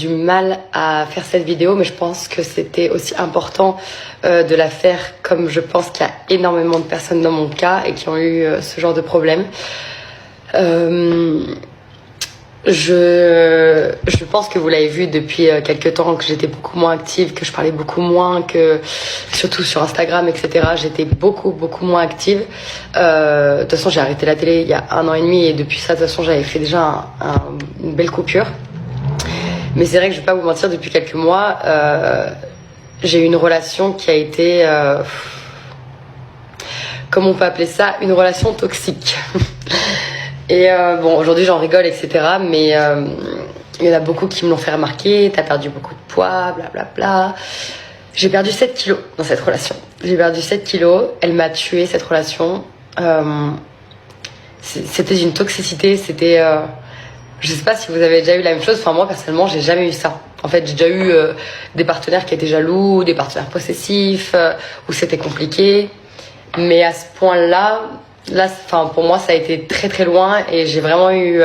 Du mal à faire cette vidéo, mais je pense que c'était aussi important de la faire, comme je pense qu'il y a énormément de personnes dans mon cas et qui ont eu ce genre de problème. Je pense que vous l'avez vu depuis quelques temps, que j'étais beaucoup moins active, que je parlais beaucoup moins, que surtout sur Instagram, etc. J'étais beaucoup moins active. De toute façon, j'ai arrêté la télé il y a 1 an et demi et depuis ça, de toute façon, j'avais fait déjà une belle coupure. Mais c'est vrai que je vais pas vous mentir, depuis quelques mois, j'ai eu une relation qui a été, comment on peut appeler ça, une relation toxique. Et bon, aujourd'hui j'en rigole, etc. Mais il y en a beaucoup qui me l'ont fait remarquer. T'as perdu beaucoup de poids, blablabla. J'ai perdu 7 kilos dans cette relation. J'ai perdu 7 kilos. Elle m'a tué, cette relation. C'était une toxicité. C'était... je sais pas si vous avez déjà eu la même chose. Enfin, moi, personnellement, j'ai jamais eu ça. En fait, j'ai déjà eu des partenaires qui étaient jaloux, des partenaires possessifs, où c'était compliqué. Mais à ce point-là... Là, enfin, pour moi, ça a été très loin et j'ai vraiment eu...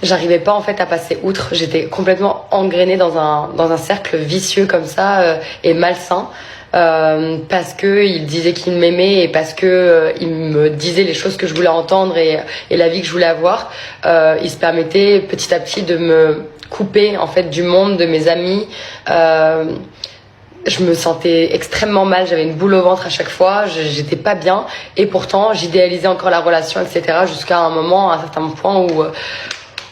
j'arrivais pas en fait à passer outre. J'étais complètement engrainée dans un cercle vicieux comme ça et malsain parce que il disait qu'il m'aimait et parce que il me disait les choses que je voulais entendre et la vie que je voulais avoir. Il se permettait petit à petit de me couper en fait du monde, de mes amis. Je me sentais extrêmement mal, j'avais une boule au ventre à chaque fois, j'étais pas bien et pourtant j'idéalisais encore la relation, etc. jusqu'à un moment, à un certain point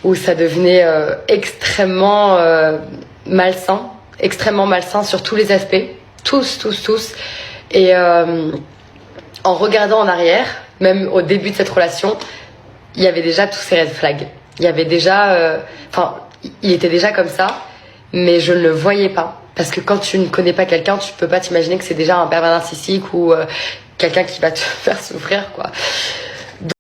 où ça devenait extrêmement malsain sur tous les aspects, tous. Et en regardant en arrière, même au début de cette relation, il y avait déjà tous ces red flags. Il y avait déjà, il était déjà comme ça, mais je ne le voyais pas. Parce que quand tu ne connais pas quelqu'un, tu peux pas t'imaginer que c'est déjà un pervers narcissique ou quelqu'un qui va te faire souffrir, quoi.